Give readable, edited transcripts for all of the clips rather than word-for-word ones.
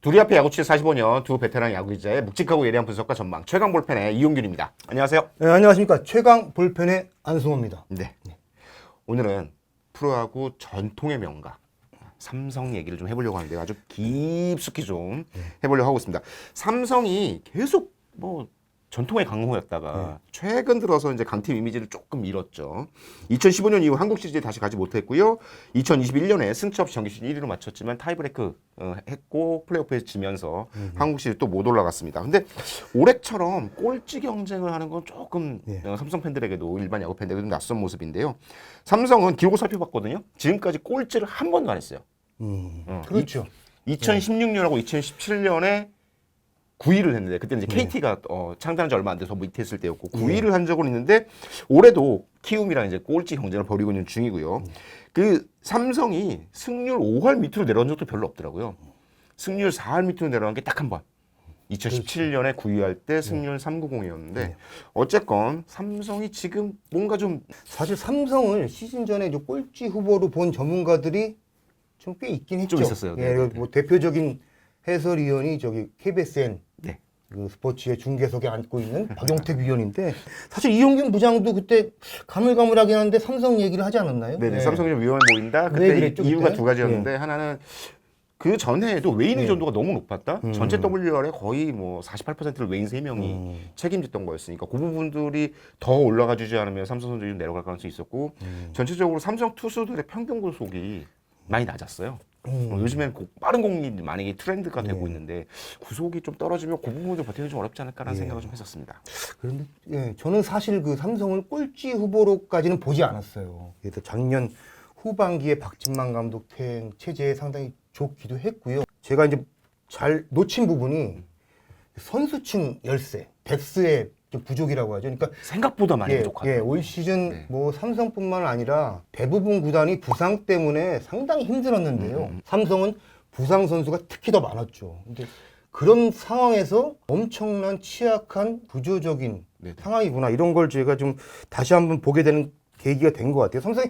둘이 앞에 야구 취재 45년 두 베테랑 야구 기자의 묵직하고 예리한 분석과 전망 최강 볼펜의 이용균입니다. 안녕하세요. 네, 안녕하십니까. 최강 볼펜의 안승호입니다. 네. 오늘은 프로야구 전통의 명가 삼성 얘기를 좀 해보려고 하는데 아주 깊숙이 좀 해보려고 하고 있습니다. 삼성이 계속 뭐 전통의 강호였다가 최근 들어서 이제 강팀 이미지를 조금 잃었죠. 2015년 이후 한국 시리즈에 다시 가지 못했고요. 2021년에 승차 없이 정규 시즌 1위로 마쳤지만 타이브레이크 했고 플레이오프에서 지면서 한국 시리즈 또 못 올라갔습니다. 근데 올해처럼 꼴찌 경쟁을 하는 건 조금 삼성 팬들에게도 일반 야구 팬들에게도 낯선 모습인데요. 삼성은 기록을 살펴봤거든요. 지금까지 꼴찌를 한 번도 안 했어요. 그렇죠. 2016년하고 2017년에 9위를 했는데 그때는 이제 KT가 창단한 지 얼마 안 돼서 밑에 있을 때였고 9위를 한 적은 있는데 올해도 키움이랑 이제 꼴찌 경쟁을 벌이고 있는 중이고요. 그 삼성이 승률 5할 밑으로 내려온 적도 별로 없더라고요. 승률 4할 밑으로 내려간 게 딱 한 번. 2017년에 9위 할 때 승률 390이었는데 어쨌건 삼성이 지금 뭔가 좀 사실 삼성을 시즌 전에 이제 꼴찌 후보로 본 전문가들이 좀 꽤 있긴 했죠. 좀 있었어요. 예, 네, 뭐 대표적인 해설위원이 저기 KBSN 네. 그 스포츠의 중계석에 앉고 있는 박용택 위원인데 사실 이용균 부장도 그때 가물가물하긴 한데 삼성 얘기를 하지 않았나요? 네네. 예. 삼성이 좀 위험해 보인다. 왜 그때 그랬죠, 이유가 그때? 두 가지였는데 하나는 그 전에도 웨인 의존도가 너무 높았다. 전체 WR의 거의 뭐 48%를 웨인 3명이 책임졌던 거였으니까 그 부분들이 더 올라가 주지 않으면 삼성 선수들이 내려갈 가능성이 있었고 전체적으로 삼성 투수들의 평균 구속이 많이 낮았어요. 요즘엔 빠른 공이 만약에 트렌드가 되고 있는데 구속이 좀 떨어지면 그 부분을 버티기 좀 어렵지 않을까라는 생각을 좀 했었습니다. 그런데 저는 사실 그 삼성을 꼴찌 후보로까지는 보지 않았어요. 그래서 작년 후반기에 박진만 감독 퇴행 체제에 상당히 좋기도 했고요. 제가 이제 잘 놓친 부분이 선수층 열세, 뎁스의 좀 부족이라고 하죠. 그러니까 생각보다 많이 부족하다. 올 시즌 뭐 삼성뿐만 아니라 대부분 구단이 부상 때문에 상당히 힘들었는데요. 삼성은 부상 선수가 특히 더 많았죠. 근데 그런 상황에서 엄청난 취약한 구조적인 상황이구나 이런 걸 제가 좀 다시 한번 보게 되는 계기가 된 것 같아요. 삼성이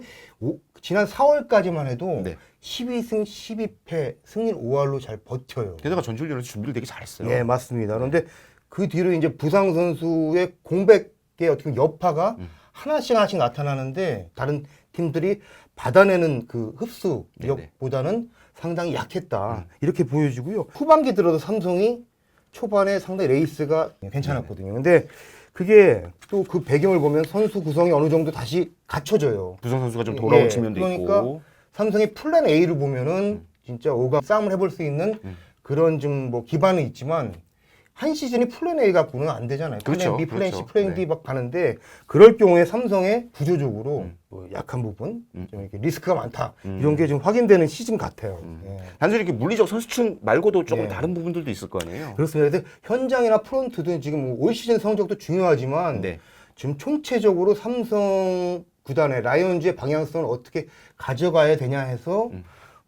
지난 4월까지만 해도 12승 12패 승률 5할로 잘 버텨요. 게다가 전주훈련에서 준비를 되게 잘했어요. 네, 맞습니다. 그런데 그 뒤로 이제 부상 선수의 공백의 어떻게 여파가 하나씩 나타나는데 다른 팀들이 받아내는 그 흡수력보다는 상당히 약했다. 이렇게 보여지고요. 후반기 들어도 삼성이 초반에 상당히 레이스가 괜찮았거든요. 근데 그게 또 그 배경을 보면 선수 구성이 어느 정도 다시 갖춰져요. 부상 선수가 좀 돌아온 측면도 그러니까 있고. 삼성의 플랜 A를 보면은 진짜 5강 싸움을 해볼 수 있는 그런 좀 뭐 기반은 있지만 한 시즌이 플랜 A 갖고는 안 되잖아요. 그렇죠, 플랜 B, 플랜 C, 그렇죠. 플랜 D 막 가는데 그럴 경우에 삼성의 구조적으로 뭐 약한 부분, 좀 이렇게 리스크가 많다 이런 게 좀 확인되는 시즌 같아요. 단순히 이렇게 물리적 선수층 말고도 조금 다른 부분들도 있을 거 아니에요. 그렇습니다. 근데 현장이나 프론트도 지금 올 시즌 성적도 중요하지만 지금 총체적으로 삼성 구단의 라이온즈의 방향성을 어떻게 가져가야 되냐 해서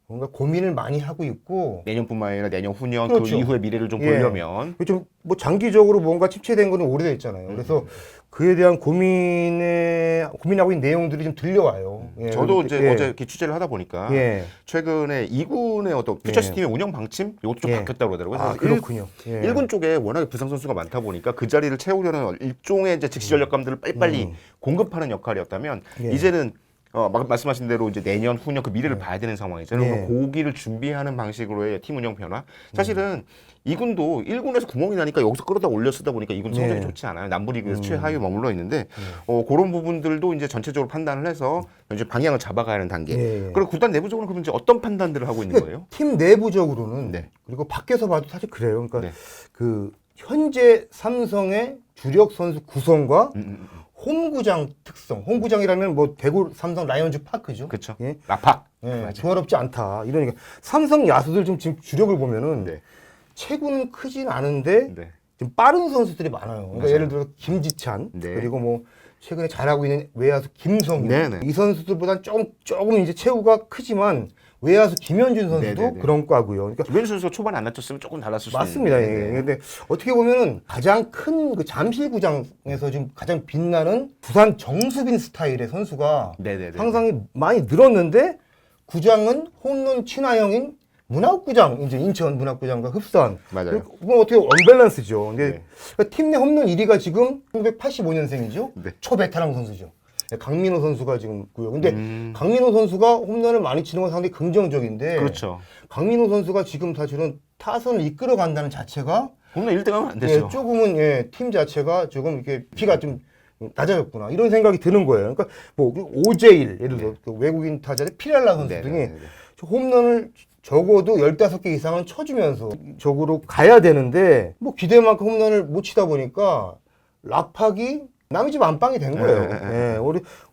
뭔가 고민을 많이 하고 있고 내년뿐만 아니라 내년 후년 그렇죠. 그 이후의 미래를 좀 보려면 좀 뭐 장기적으로 뭔가 침체된 거는 오래됐잖아요. 그래서 그에 대한 고민하고 있는 내용들이 좀 들려와요. 저도 이제 어제 이렇게 취재를 하다 보니까 최근에 2군의 어떤 퓨처스 팀의 운영 방침 이것도 좀 바뀌었다고 그러더라고요. 아, 그렇군요. 1군 쪽에 워낙에 부상 선수가 많다 보니까 그 자리를 채우려는 일종의 이제 즉시 전력감들을 빨리빨리 공급하는 역할이었다면 이제는 말씀하신 대로 이제 내년, 후년 그 미래를 봐야 되는 상황이잖아요. 고기를 준비하는 방식으로의 팀 운영 변화. 사실은 2군도 1군에서 구멍이 나니까 여기서 끌어다 올려 쓰다 보니까 2군 성적이 좋지 않아요. 남부리그에서 최하위에 머물러 있는데 그런 부분들도 이제 전체적으로 판단을 해서 이제 방향을 잡아가야 하는 단계. 그리고 구단 내부적으로 그럼 이제 어떤 판단들을 하고 있는 거예요? 팀 내부적으로는 그리고 밖에서 봐도 사실 그래요. 그러니까 그 현재 삼성의 주력 선수 구성과 홈구장 특성. 홈구장이라면 뭐 대구 삼성 라이온즈 파크죠. 그렇죠. 라팍. 조화롭지 않다. 이러니까 삼성 야수들 지금 주력을 보면은 체구는 크진 않은데 좀 빠른 선수들이 많아요. 그러니까 예를 들어 김지찬 그리고 뭐 최근에 잘하고 있는 외야수 김성윤 이 선수들보다는 조금 이제 체구가 크지만 외야수 김현준 선수도 그런 과고요. 그러니까 김현준 선수가 초반에 안 다쳤으면 조금 달랐을 수 맞습니다. 있는데. 근데 어떻게 보면은 가장 큰 그 잠실구장에서 지금 가장 빛나는 부산 정수빈 스타일의 선수가 상당히 많이 늘었는데 구장은 홈런 친화형인 문학구장, 이제 인천 문학구장과 흡사한. 맞아요. 그건 어떻게 언밸런스죠. 근데 네. 그러니까 팀 내 홈런 1위가 지금 1985년생이죠. 네. 초베테랑 선수죠. 강민호 선수가 지금 있고요. 근데 강민호 선수가 홈런을 많이 치는 건 상당히 긍정적인데. 그렇죠. 강민호 선수가 지금 사실은 타선을 이끌어 간다는 자체가 홈런 1등하면 안 되죠. 조금은 팀 자체가 조금 이렇게 피가 좀 낮아졌구나 이런 생각이 드는 거예요. 그러니까 뭐 오제일 예를 들어 그 외국인 타자의 피렐라 선수 등이 네네네네. 홈런을 적어도 15개 이상은 쳐주면서 적으로 가야 되는데 뭐 기대만큼 홈런을 못 치다 보니까 라팍이 남의 집 안방이 된 거예요. 네.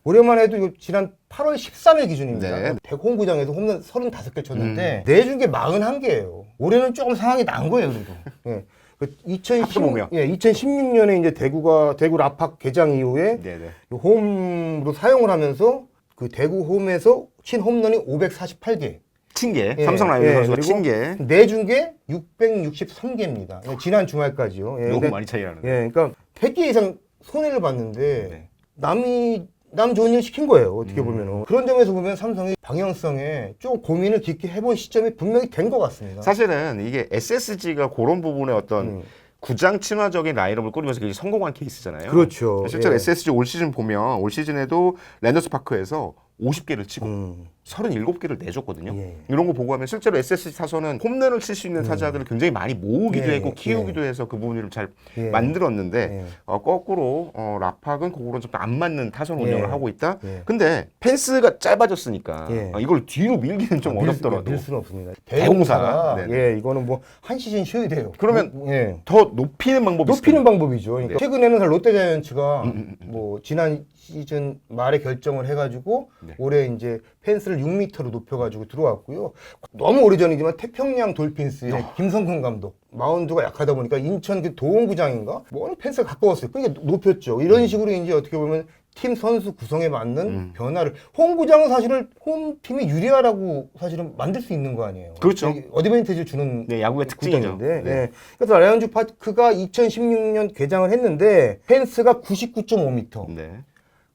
올해만 해도 이거 지난 8월 13일 기준입니다. 네. 대홈구장에서 홈런 35개 쳤는데 내준 게 41개예요. 올해는 조금 상황이 난 거예요, 그래도. 예. 그 2016년에 이제 대구 라팍 개장 이후에 네네. 홈으로 사용을 하면서 그 대구 홈에서 친 홈런이 548개. 친 게, 삼성 라이온즈 선수가 친 게. 내준 게 663개입니다. 지난 주말까지요. 너무 많이 차이 나는. 그러니까 100개 이상 손해를 봤는데 남 좋은 일 시킨 거예요. 어떻게 보면은. 그런 점에서 보면 삼성이 방향성에 좀 고민을 깊게 해본 시점이 분명히 된 것 같습니다. 사실은 이게 SSG가 그런 부분에 어떤 구장 친화적인 라인업을 꾸리면서 굉장히 성공한 케이스잖아요. 그렇죠. 실제로 예. SSG 올 시즌 보면 올 시즌에도 랜더스 파크에서 50개를 치고 37개를 내줬거든요. 예. 이런 거 보고 하면 실제로 SSG 타선은 홈런을 칠 수 있는 타자들을 굉장히 많이 모으기도 예. 했고 키우기도 해서 그 부분을 잘 예. 만들었는데 예. 거꾸로 라팍은 그거랑 좀 안 맞는 타선 운영을 예. 하고 있다. 예. 근데 펜스가 짧아졌으니까 예. 이걸 뒤로 밀기는 좀 어렵더라도 밀 수는 없습니다. 대공사가. 네네. 이거는 뭐 한 시즌 쉬어야 돼요. 그러면 예. 더 높이는 방법이 높이는 있을까요? 방법이죠. 그러니까 최근에는 롯데자이언츠가 뭐 지난 시즌 말에 결정을 해가지고 네. 올해 이제 펜스를 6m로 높여가지고 들어왔고요. 너무 오래전이지만 태평양 돌핀스의 김성근 감독 마운드가 약하다 보니까 인천 그 도원구장인가 뭐 펜스가 가까웠어요. 그러니까 높였죠. 이런 식으로 이제 어떻게 보면 팀 선수 구성에 맞는 변화를 홈구장은 사실은 홈팀이 유리하라고 사실은 만들 수 있는 거 아니에요. 그렇죠. 어드밴티지를 주는 네, 야구의 특징이죠. 구장인데, 네. 예. 그래서 라이온즈 파크가 2016년 개장을 했는데 펜스가 99.5m, 네.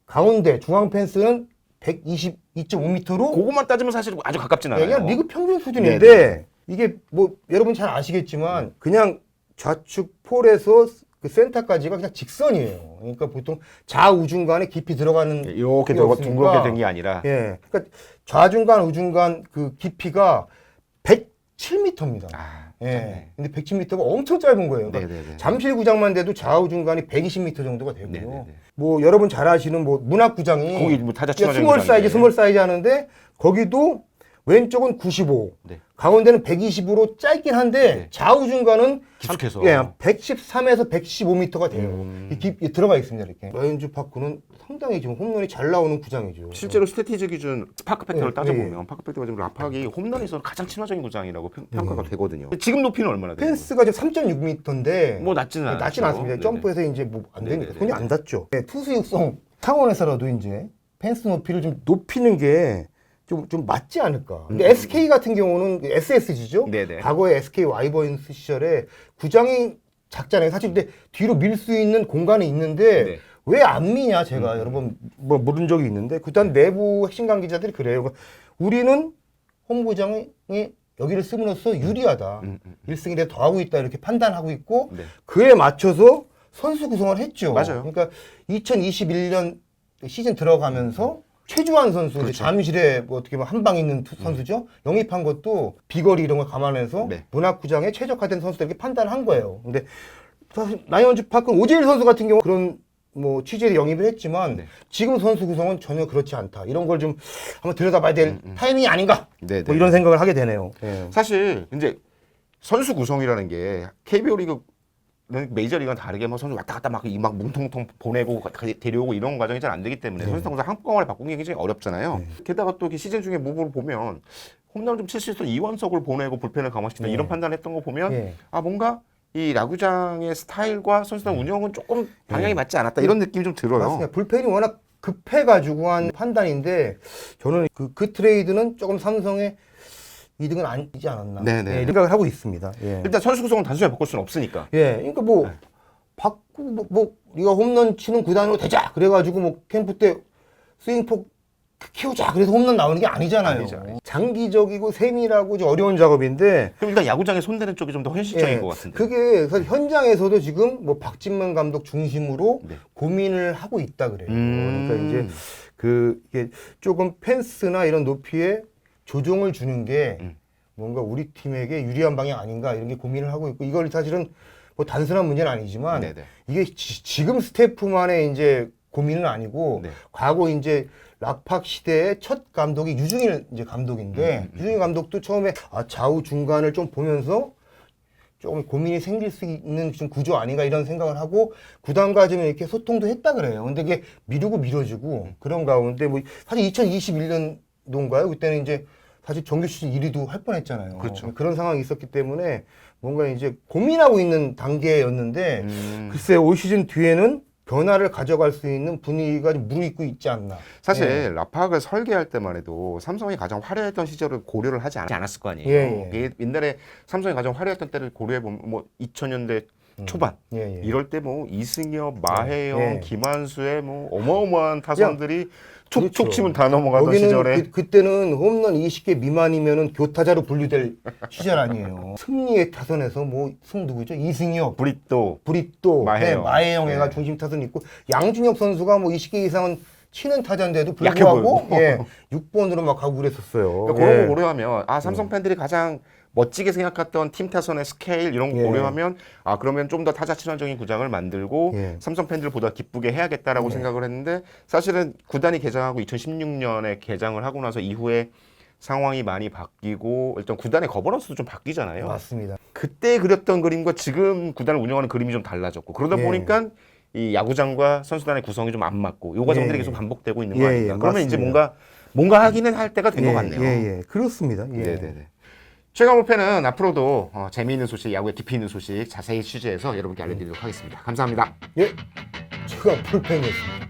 가운데 중앙 펜스는 122.5m로 그것만 따지면 사실 아주 가깝진 않아요. 그냥 리그 평균 수준인데 네네. 이게 뭐 여러분 잘 아시겠지만 그냥 좌측 폴에서 그 센터까지가 그냥 직선이에요. 그러니까 보통 좌우중간에 깊이 들어가는 이렇게 게 들어가 없으니까. 둥그렇게 된 게 아니라 예, 그러니까 좌중간 우중간 그 깊이가 107m입니다. 예. 네. 근데 110m가 엄청 짧은 거예요. 그러니까 네네네. 잠실구장만 돼도 좌우 중간이 120m 정도가 되고요. 네네네. 뭐 여러분 잘 아시는 뭐 문학구장이 거기 뭐 타자 그냥 친화적인 스몰 사이즈 하는데 거기도 왼쪽은 95, 네. 가운데는 120으로 짧긴 한데 네. 좌우 중간은 깊숙해서. 113에서 115m가 돼요. 이 들어가 있습니다 이렇게. 라이온즈 파크는 상당히 지금 홈런이 잘 나오는 구장이죠. 실제로 스태티즈 기준 스파크 팩터를 네, 따져보면 파크 팩터가 지금 라팍이 홈런에서 가장 친화적인 구장이라고 평가가 되거든요. 지금 높이는 얼마나 돼요? 펜스가 지금 3.6m인데 뭐 낮지는 않죠. 낮진 않습니다. 네네. 점프해서 이제 뭐 안 되니까 네네네. 손이 안 닿죠. 네, 투수 육성 차원에서라도 이제 펜스 높이를 좀 높이는 게 좀 맞지 않을까. 근데 SK 같은 경우는 SSG죠. 네네. 과거에 SK 와이번스 시절에 구장이 작잖아요. 사실 근데 뒤로 밀 수 있는 공간이 있는데 네. 왜 안 미냐 제가 여러 번 뭐 물은 적이 있는데 구단 내부 핵심 관계자들이 그래요. 그러니까 우리는 홈구장이 여기를 쓰므로써 유리하다. 1승에 더하고 있다 이렇게 판단하고 있고 네. 그에 맞춰서 선수 구성을 했죠. 맞아요. 그러니까 2021년 시즌 들어가면서 최주환 선수 그렇죠. 이제 잠실에 뭐 어떻게 보면 한방 있는 선수죠. 영입한 것도 비거리 이런 걸 감안해서 네. 문학구장에 최적화된 선수들 이렇게 판단한 거예요. 근데 사실 라이온즈 파크는 오재일 선수 같은 경우 그런 뭐 취지로 영입을 했지만 네. 지금 선수 구성은 전혀 그렇지 않다. 이런 걸 좀 한번 들여다봐야 될 타이밍이 아닌가. 네네. 뭐 이런 생각을 하게 되네요. 예. 사실 이제 선수 구성이라는 게 KBO 리그 메이저리그는 다르게 뭐 선수 왔다 갔다 막 뭉텅뭉텅 보내고 데려오고 이런 과정이 잘 안 되기 때문에 선수 구성 한꺼번에 바꾸는 게 굉장히 어렵잖아요. 게다가 또 시즌 중에 무브를 보면 홈런을 좀 칠 수 있었던 이원석을 보내고 불펜을 강화시키는 이런 판단을 했던 거 보면 아 뭔가 이 야구장의 스타일과 선수단 운영은 조금 방향이 맞지 않았다 이런 느낌이 좀 들어요. 맞습니다. 불펜이 워낙 급해가지고 한 판단인데 저는 그 트레이드는 조금 삼성의 이득은 아니지 않았나. 네네. 예, 생각을 하고 있습니다. 예. 일단 선수 구성은 단순히 바꿀 수는 없으니까. 예, 그러니까 뭐 바꾸고 뭐 네가 홈런 치는 구단으로 되자. 그래가지고 뭐 캠프 때 스윙폭 키우자 그래서 홈런 나오는 게 아니잖아요. 아니죠. 장기적이고 세밀하고 좀 어려운 작업인데 그럼 일단 야구장에 손대는 쪽이 좀 더 현실적인 것 같은데. 그게 사실 현장에서도 지금 뭐 박진만 감독 중심으로 네. 고민을 하고 있다 그래요. 그러니까 이제 이게 조금 펜스나 이런 높이에 조정을 주는 게 뭔가 우리 팀에게 유리한 방향 아닌가 이런 게 고민을 하고 있고 이걸 사실은 뭐 단순한 문제는 아니지만 네네. 이게 지금 스태프만의 이제 고민은 아니고 네. 과거 이제 락팍 시대의 첫 감독이 유중일 이제 감독인데 유중일 감독도 처음에 좌우 중간을 좀 보면서 조금 고민이 생길 수 있는 좀 구조 아닌가 이런 생각을 하고 구단과 좀 이렇게 소통도 했다 그래요. 근데 이게 미루고 미뤄지고 그런 가운데 뭐 사실 2021년도인가요? 그때는 이제 사실 정규 시즌 1위도 할 뻔했잖아요. 그렇죠. 그런 상황이 있었기 때문에 뭔가 이제 고민하고 있는 단계였는데 글쎄 올 시즌 뒤에는 변화를 가져갈 수 있는 분위기가 좀 무르익고 있지 않나. 사실 라팍을 설계할 때만 해도 삼성이 가장 화려했던 시절을 고려를 하지 않았을 거 아니에요. 예. 이게 옛날에 삼성이 가장 화려했던 때를 고려해 보면 뭐 2000년대 초반 예. 이럴 때 뭐 이승엽, 마혜영, 예. 김한수의 뭐 어마어마한 타선들이 촉촉 그렇죠. 치면 다 넘어가던 여기는 시절에 그때는 홈런 20개 미만이면은 교타자로 분류될 시절 아니에요. 승리의 타선에서 뭐 누구죠? 이승엽, 브릿도 브릿도, 마혜영. 마혜영 애가 예. 중심 타선 있고 양준혁 선수가 뭐 20개 이상은 치는 타자인데도 약해 불구하고 보이고. 6번으로 막 가고 그랬었어요. 그러니까 그런 거 고려하면 삼성 팬들이 가장 멋지게 생각했던 팀 타선의 스케일 이런 거 예. 고려하면 그러면 좀 더 타자 친화적인 구장을 만들고 예. 삼성 팬들보다 기쁘게 해야겠다라고 생각을 했는데 사실은 구단이 개장하고 2016년에 개장을 하고 나서 이후에 상황이 많이 바뀌고 일단 구단의 거버넌스도 좀 바뀌잖아요. 맞습니다. 그때 그렸던 그림과 지금 구단을 운영하는 그림이 좀 달라졌고 그러다 예. 보니까 이 야구장과 선수단의 구성이 좀 안 맞고 요 과정들이 계속 반복되고 있는 거 예, 아닙니까? 예, 그러면 이제 맞습니다. 뭔가 하기는 할 때가 된 것 같네요. 그렇습니다. 예. 네네네. 최강 불펜은 앞으로도 재미있는 소식, 야구에 깊이 있는 소식 자세히 취재해서 여러분께 알려드리도록 하겠습니다. 감사합니다. 예. 제가 풀펜이었습니다.